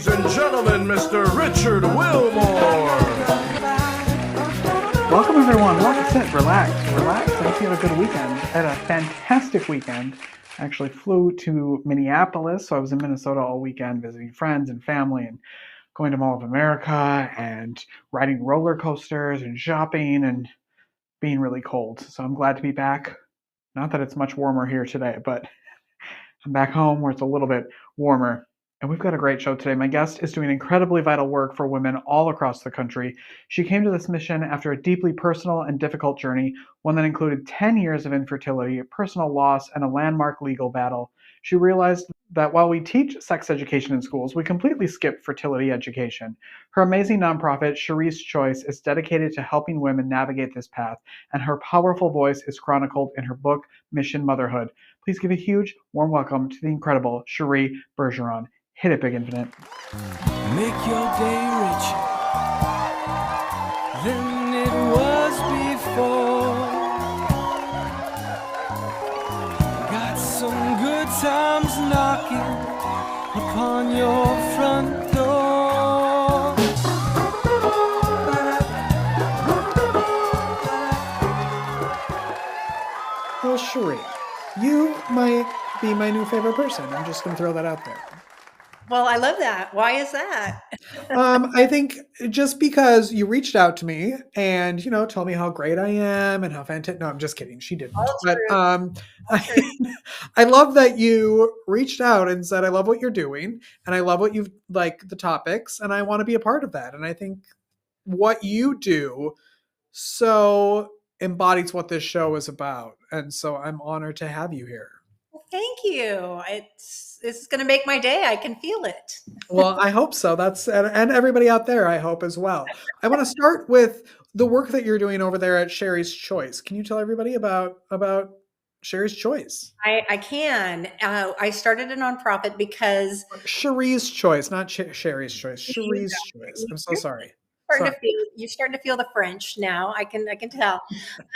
Ladies and gentlemen, Mr. Richard Wilmore. Welcome, everyone. Welcome, sit, relax. I hope you had a good weekend. I had a fantastic weekend. I actually flew to Minneapolis, so I was in Minnesota all weekend visiting friends and family and going to Mall of America and riding roller coasters and shopping and being really cold. So I'm glad to be back. Not that it's much warmer here today, but I'm back home where it's a little bit warmer. And we've got a great show today. My guest is doing incredibly vital work for women all across the country. She came to this mission after a deeply personal and difficult journey, one that included 10 years of infertility, personal loss, and a landmark legal battle. She realized that while we teach sex education in schools, we completely skip fertility education. Her amazing nonprofit, Cheri's Choice, is dedicated to helping women navigate this path, and her powerful voice is chronicled in her book, Mission Motherhood. Please give a huge, warm welcome to the incredible Cheri Bergeron. Hit it, Big Infinite. Make your day richer than it was before. Got some good times knocking upon your front door. Well, Cheri, you might be my new favorite person. I'm just going to throw that out there. Well, I love that. Why is that? I think just because you reached out to me and, told me how great I am and how fantastic. No, I'm just kidding. She didn't. All But true. I love that you reached out and said, I love what you're doing and I love what you've like the topics and I want to be a part of that. And I think what you do so embodies what this show is about. And so I'm honored to have you here. Well, thank you. This is going to make my day. I can feel it. Well, I hope so. And everybody out there, I hope as well. I want to start with the work that you're doing over there at Cheri's Choice. Can you tell everybody about Cheri's Choice? I can. I started a nonprofit because Cheri's Choice, not Cheri's Choice. Cheri's Choice. I'm so sorry. You're starting to feel the French now. I can tell.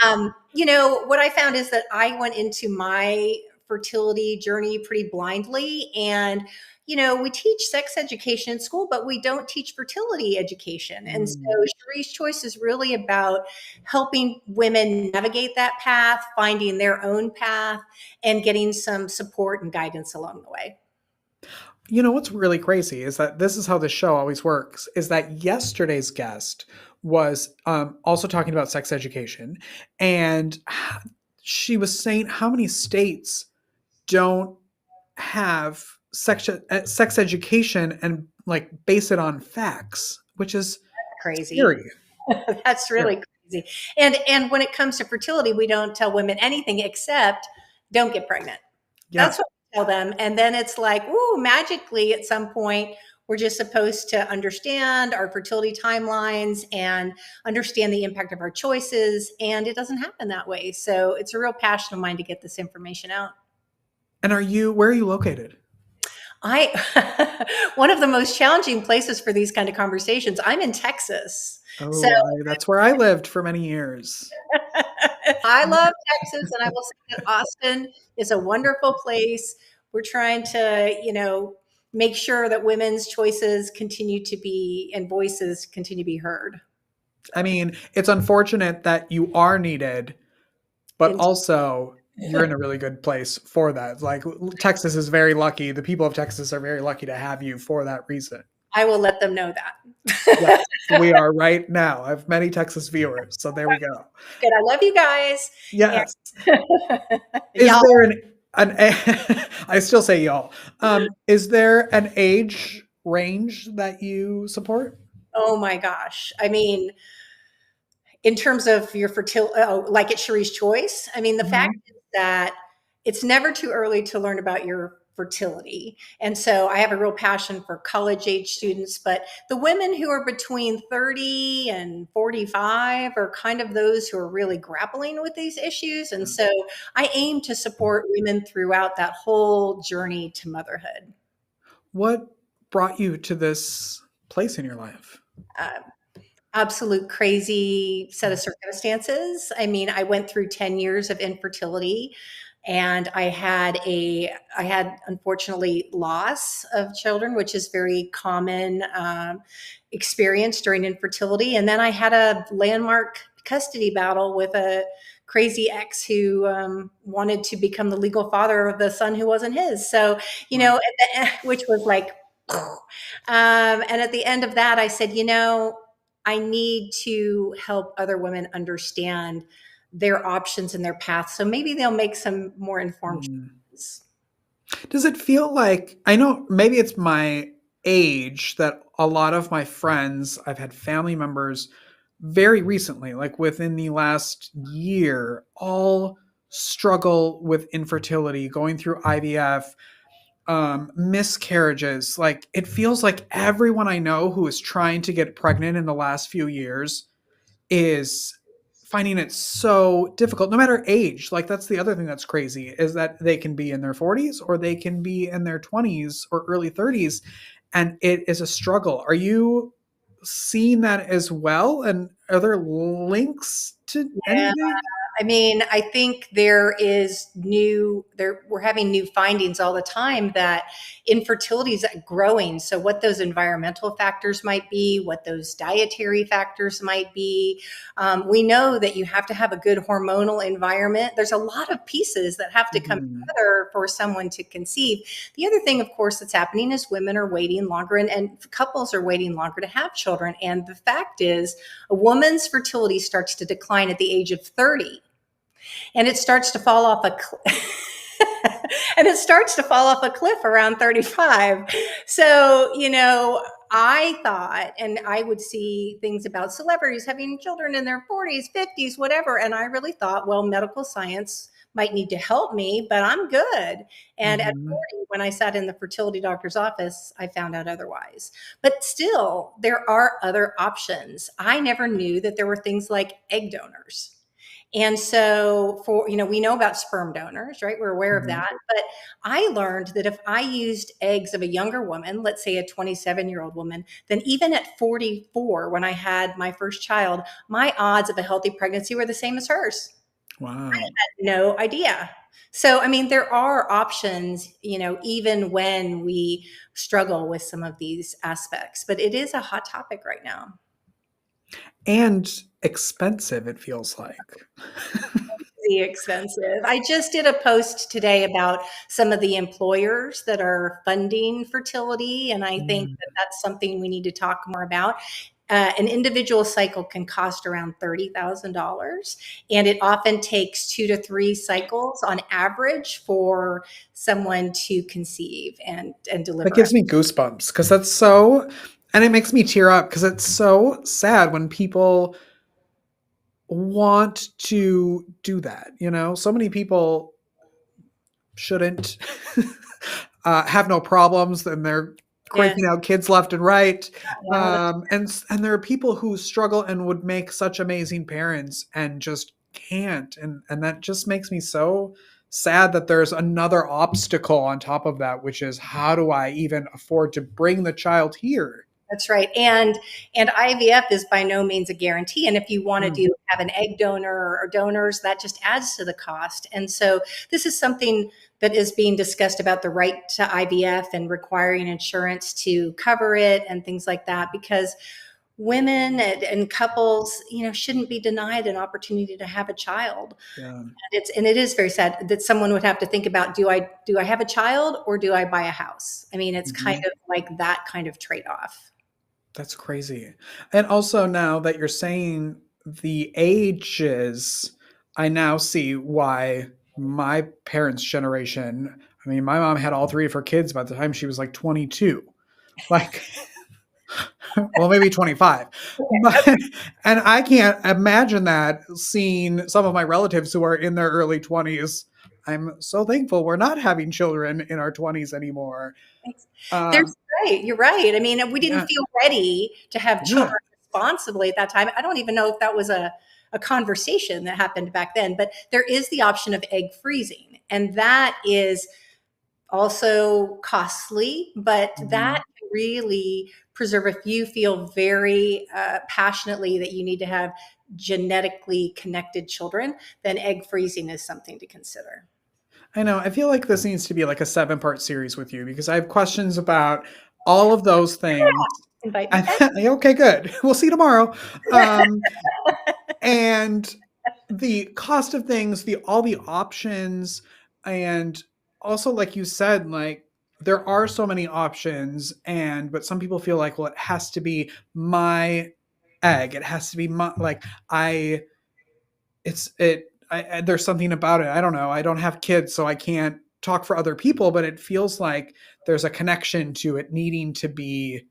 What I found is that I went into my fertility journey pretty blindly, and we teach sex education in school, but we don't teach fertility education. And so Cheri's Choice is really about helping women navigate that path, finding their own path, and getting some support and guidance along the way. You know what's really crazy is that this is how the show always works, is that yesterday's guest was also talking about sex education, and she was saying how many states don't have sex education and like base it on facts, which is crazy. Scary. That's really crazy. And when it comes to fertility, we don't tell women anything except don't get pregnant. Yeah. That's what we tell them. And then it's like, ooh, magically at some point, we're just supposed to understand our fertility timelines and understand the impact of our choices. And it doesn't happen that way. So it's a real passion of mine to get this information out. And where are you located? One of the most challenging places for these kind of conversations, I'm in Texas. Oh, so that's where I lived for many years. I love Texas, and I will say that Austin is a wonderful place. We're trying to, make sure that women's choices continue to be and voices continue to be heard. I mean, it's unfortunate that you are needed, but also you're in a really good place for that. Like Texas is very lucky. The people of Texas are very lucky to have you for that reason. I will let them know that. Yes, we are right now. I have many Texas viewers, so there we go. Good. I love you guys. Yes. Is there an I still say y'all. Is there an age range that you support? Oh my gosh. I mean, in terms of your fertility, like at Cheri's Choice, I mean, the fact is that it's never too early to learn about your fertility. And so I have a real passion for college age students, but the women who are between 30 and 45 are kind of those who are really grappling with these issues. And so I aim to support women throughout that whole journey to motherhood. What brought you to this place in your life? Absolute crazy set of circumstances. I mean, I went through 10 years of infertility. and I had unfortunately loss of children, which is very common experience during infertility. And then I had a landmark custody battle with a crazy ex who wanted to become the legal father of the son who wasn't his. So, which was like, and at the end of that, I said, I need to help other women understand their options and their path. So maybe they'll make some more informed Mm. choices. Does it feel like, I know maybe it's my age, that a lot of my friends, I've had family members very recently, like within the last year, all struggle with infertility, going through IVF, miscarriages. Like it feels like everyone I know who is trying to get pregnant in the last few years is finding it so difficult, no matter age. Like that's the other thing that's crazy, is that they can be in their 40s or they can be in their 20s or early 30s, and it is a struggle. Are you seeing that as well? And are there links to Yeah. anything? I mean, I think we're having new findings all the time that infertility is growing. So what those environmental factors might be, what those dietary factors might be. We know that you have to have a good hormonal environment. There's a lot of pieces that have to come Mhm. together for someone to conceive. The other thing, of course, that's happening is women are waiting longer and couples are waiting longer to have children. And the fact is, a woman's fertility starts to decline at the age of 30, and it starts to fall off a and it starts to fall off a cliff around 35. So, I thought, and I would see things about celebrities having children in their 40s, 50s, whatever. And I really thought, well, medical science might need to help me, but I'm good. And at Mhm. 40, when I sat in the fertility doctor's office, I found out otherwise. But still, there are other options. I never knew that there were things like egg donors. And so we know about sperm donors, right? We're aware of Mhm. that. But I learned that if I used eggs of a younger woman, let's say a 27-year-old woman, then even at 44, when I had my first child, my odds of a healthy pregnancy were the same as hers. Wow. No idea. So, I mean, there are options, even when we struggle with some of these aspects, but it is a hot topic right now. And expensive, it feels like. Expensive. I just did a post today about some of the employers that are funding fertility, and I think Mm. that that's something we need to talk more about. An individual cycle can cost around $30,000, and it often takes 2 to 3 cycles on average for someone to conceive and That deliver. gives me goosebumps because that's so, and it makes me tear up because it's so sad when people want to do that. So many people shouldn't have no problems, and they're Yeah, cranking out kids left and right. yeah, And there are people who struggle and would make such amazing parents and just can't. And that just makes me so sad that there's another obstacle on top of that, which is, how do I even afford to bring the child here? that's right. And IVF is by no means a guarantee. And if you want to Mm. have an egg donor or donors, that just adds to the cost. And so this is something that is being discussed about the right to IVF and requiring insurance to cover it and things like that, because women and couples, shouldn't be denied an opportunity to have a child. Yeah. It is very sad that someone would have to think about, do I have a child or do I buy a house? I mean, it's kind Mhm. of like that kind of trade-off. That's crazy. And also, now that you're saying the ages, I now see why my parents' generation, I mean, my mom had all three of her kids by the time she was like 22. Like, well, maybe 25. But, and I can't imagine that, seeing some of my relatives who are in their early 20s. I'm so thankful we're not having children in our 20s anymore. There's Um, right. You're right. I mean, we didn't yeah. feel ready to have Yeah. children responsibly at that time. I don't even know if that was a conversation that happened back then, but there is the option of egg freezing. And that is also costly, but that Mhm. can really preserve, if you feel very passionately that you need to have genetically connected children, then egg freezing is something to consider. I know. I feel like this needs to be like a 7-part series with you because I have questions about all of those things. Invite me And back. okay, good. We'll see you tomorrow. Um, and the cost of things, the all the options, and also like you said, like there are so many options, and but some people feel like, well, it has to be my egg. It has to be my like I. It's it. There's something about it. I don't know. I don't have kids, so I can't talk for other people, but it feels like there's a connection to it needing to be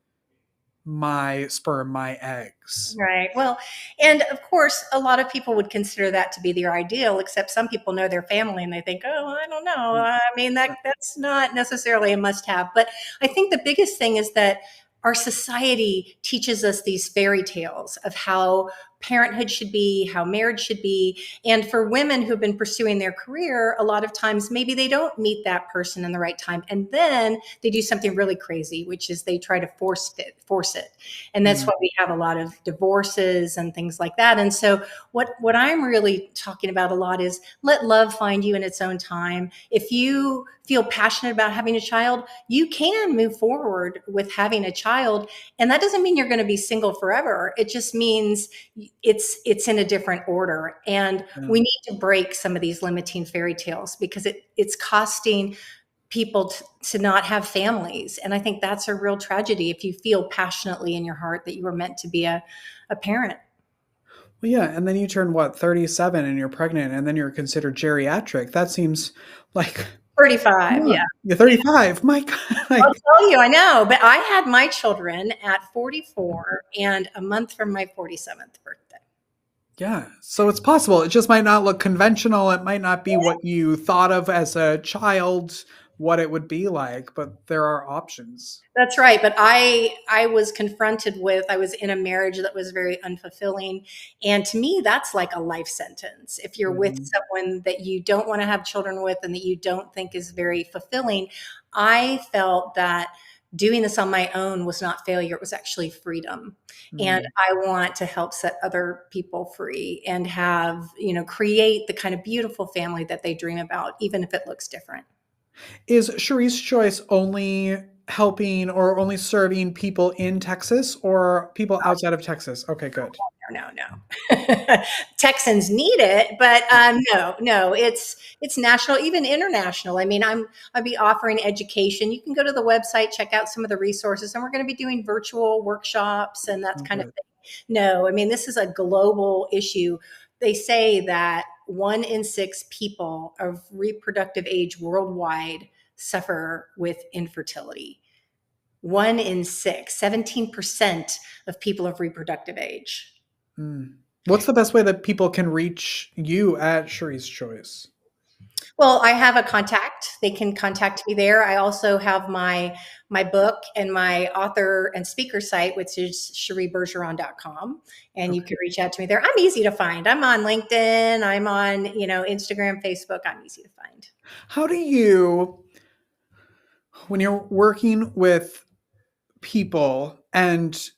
my sperm, my eggs. Right. Well, and of course, a lot of people would consider that to be their ideal, except some people know their family and they think, oh, I don't know. I mean, that's not necessarily a must have. But I think the biggest thing is that our society teaches us these fairy tales of how parenthood should be, how marriage should be. And for women who've been pursuing their career, a lot of times maybe they don't meet that person in the right time. And then they do something really crazy, which is they try to force it. And that's Mm. why we have a lot of divorces and things like that. And so what I'm really talking about a lot is let love find you in its own time. If you feel passionate about having a child, you can move forward with having a child. And that doesn't mean you're going to be single forever. It just means it's in a different order. And Yeah. we need to break some of these limiting fairy tales because it's costing people to not have families. And I think that's a real tragedy if you feel passionately in your heart that you were meant to be a parent. Well, yeah, and then you turn what, 37 and you're pregnant and then you're considered geriatric. That seems like 35, come yeah. on. You're 35. My God. I'll Like, tell you, I know, but I had my children at 44 and a month from my 47th birthday. yeah. So it's possible. It just might not look conventional. It might not be what you thought of as a child, what it would be like, but there are options. That's right. But I was confronted with, I was in a marriage that was very unfulfilling. And to me, that's like a life sentence. If you're with Mhm. someone that you don't want to have children with and that you don't think is very fulfilling, I felt that doing this on my own was not failure. It was actually freedom. And Mm. I want to help set other people free and have, create the kind of beautiful family that they dream about, even if it looks different. Is Cherie's Choice only helping or only serving people in Texas or people outside of Texas? Okay, good. No. Texans need it, but no, it's national, even international. I mean, I'll be offering education. You can go to the website, check out some of the resources, and we're going to be doing virtual workshops and that Oh, kind of good. thing. No, I mean, this is a global issue. They say that 1 in 6 people of reproductive age worldwide suffer with infertility. 1 in 6, 17% of people of reproductive age. Mm. What's the best way that people can reach you at Cherie's Choice? Well, I have a contact. They can contact me there. I also have my book and my author and speaker site, which is cheribergeron.com. And you Okay. can reach out to me there. I'm easy to find. I'm on LinkedIn. I'm on, Instagram, Facebook. I'm easy to find. How do you, when you're working with people and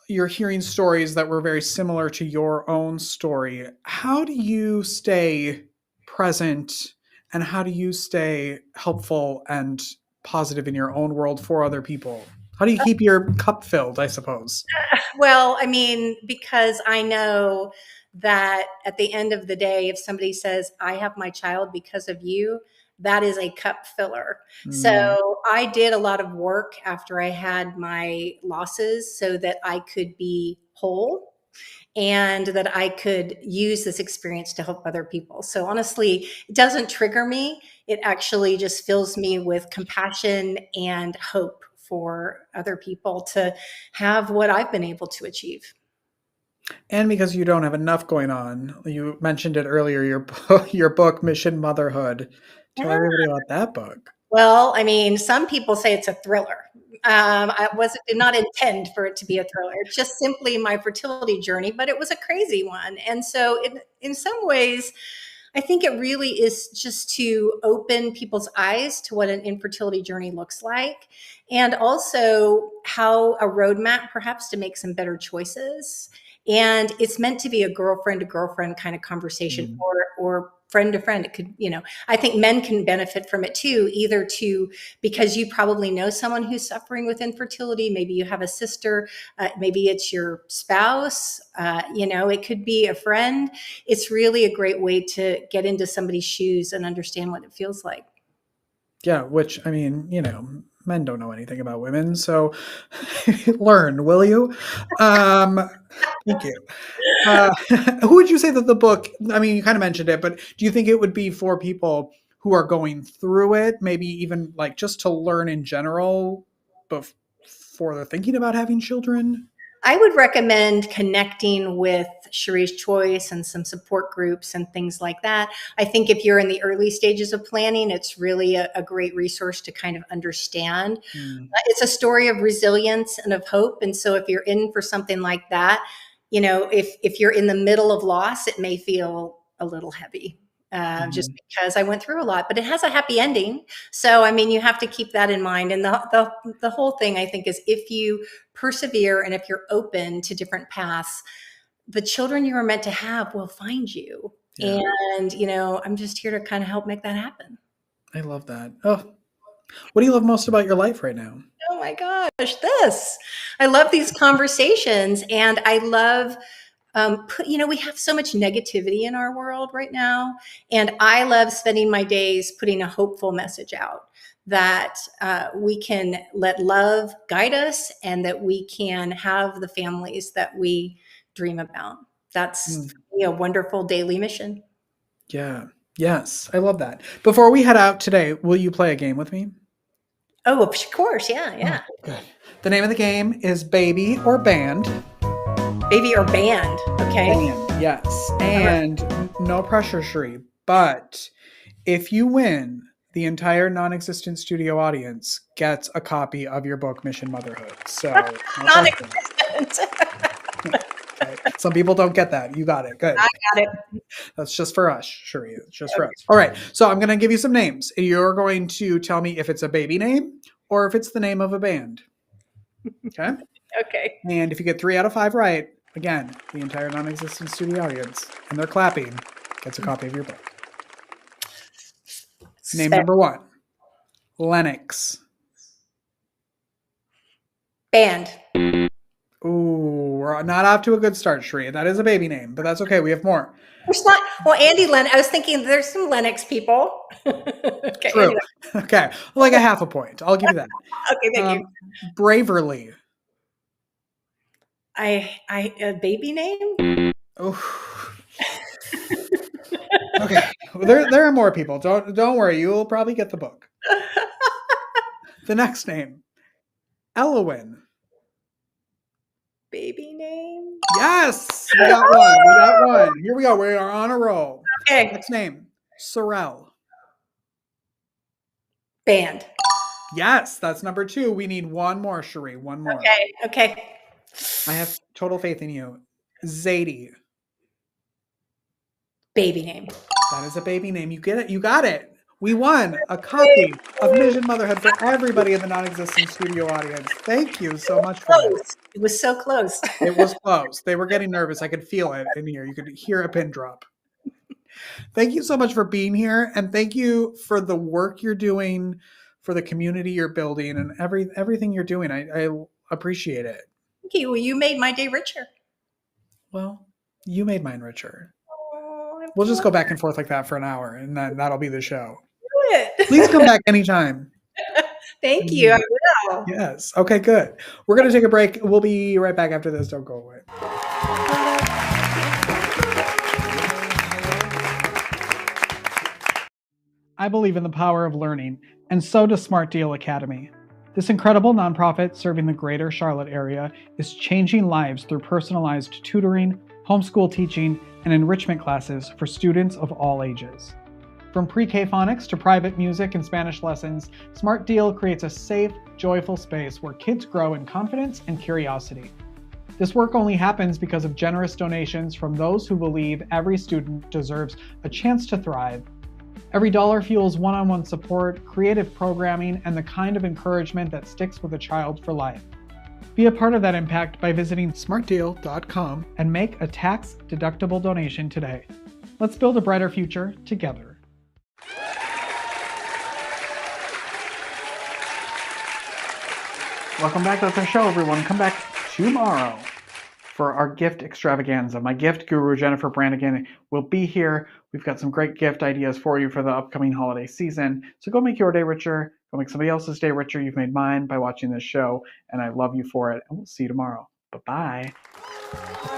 you're hearing stories that were very similar to your own story, how do you stay present and how do you stay helpful and positive in your own world for other people? How do you keep your cup filled, I suppose? Well, I mean, because I know that at the end of the day, if somebody says, I have my child because of you, that is a cup filler. Mm, So I did a lot of work after I had my losses so that I could be whole and that I could use this experience to help other people. So honestly, it doesn't trigger me. It actually just fills me with compassion and hope for other people to have what I've been able to achieve. and because you don't have enough going on, you mentioned it earlier, your book, Mission Motherhood. Tell Yeah. everybody about that book. Well, I mean, some people say it's a thriller. Did not intend for it to be a thriller. It's just simply my fertility journey, but it was a crazy one. And so, in some ways, I think it really is just to open people's eyes to what an infertility journey looks like, and also how a roadmap perhaps to make some better choices And it's meant to be a girlfriend to girlfriend kind of conversation, or friend to friend. It could, I think men can benefit from it too, either because you probably know someone who's suffering with infertility. Maybe you have a sister, maybe it's your spouse, it could be a friend. It's really a great way to get into somebody's shoes and understand what it feels like. Yeah, which, I mean, men don't know anything about women, so learn, will you? Thank you. Who would you say that the book, I mean, you kind of mentioned it, but do you think it would be for people who are going through it, maybe even like just to learn in general before they're thinking about having children? I would recommend connecting with Cheri's Choice and some support groups and things like that. I think if you're in the early stages of planning, it's really a great resource to kind of understand. It's a story of resilience and of hope. And so if you're in for something like that, if you're in the middle of loss, it may feel a little heavy. Just because I went through a lot, but it has a happy ending. So, I mean, you have to keep that in mind. And the whole thing, I think, is if you persevere and if you're open to different paths, the children you are meant to have will find you. Yeah. And, I'm just here to kind of help make that happen. I love that. Oh, what do you love most about your life right now? Oh my gosh, I love these conversations, and I love we have so much negativity in our world right now. And I love spending my days putting a hopeful message out that we can let love guide us and that we can have the families that we dream about. That's a wonderful daily mission. Yeah. Yes. I love that. Before we head out today, will you play a game with me? Oh, of course. Yeah. Oh, good. The name of the game is Baby or Band. Baby or Band. Okay. Band, yes. And no pressure, Cheri. But if you win, the entire non-existent studio audience gets a copy of your book, Mission Motherhood. So non-existent. Okay. Some people don't get that. You got it. Good. I got it. That's just for us, Cheri. It's just for us. All right. So I'm going to give you some names. You're going to tell me if it's a baby name or if it's the name of a band. Okay? Okay. And if you get 3 out of 5 right, again, the entire non-existent studio audience, and they're clapping, gets a copy of your book. Name number 1, Lennox. Band. Ooh, we're not off to a good start, Cheri. That is a baby name, but that's okay. We have more. Well, Andy Lennox. I was thinking there's some Lennox people. Okay, true. Anyway. Okay, like a half a point. I'll give you that. Okay, thank you. Braverly. A baby name? Oh. Okay. Well, there are more people. Don't worry. You will probably get the book. The next name, Elowin. Baby name? Yes, we got one. Here we go. We are on a roll. Okay. Next name, Sorrel. Band. Yes, that's number 2. We need one more, Cheri. One more. Okay. I have total faith in you. Zadie. Baby name. That is a baby name. You get it. You got it. We won a copy of Mission Motherhood for everybody in the non-existent studio audience. Thank you so much for that. It was so close. It was close. They were getting nervous. I could feel it in here. You could hear a pin drop. Thank you so much for being here. And thank you for the work you're doing, for the community you're building, and everything you're doing. I appreciate it. Thank you. Well, you made my day richer. Well, you made mine richer. We'll just go back and forth like that for an hour, and then that'll be the show. Please come back anytime. Thank you. I will. Yes. Okay, good. We're going to take a break. We'll be right back after this. Don't go away. I believe in the power of learning, and so does Smart Deal Academy. This incredible nonprofit serving the greater Charlotte area is changing lives through personalized tutoring, homeschool teaching, and enrichment classes for students of all ages. From pre-K phonics to private music and Spanish lessons, Smart Deal creates a safe, joyful space where kids grow in confidence and curiosity. This work only happens because of generous donations from those who believe every student deserves a chance to thrive. Every dollar fuels one-on-one support, creative programming, and the kind of encouragement that sticks with a child for life. Be a part of that impact by visiting smartdeal.com and make a tax-deductible donation today. Let's build a brighter future together. Welcome back. That's our show, everyone. Come back tomorrow for our gift extravaganza. My gift guru, Jennifer Brannigan, will be here. We've got some great gift ideas for you for the upcoming holiday season. So go make your day richer. Go make somebody else's day richer. You've made mine by watching this show, and I love you for it. And we'll see you tomorrow. Bye-bye.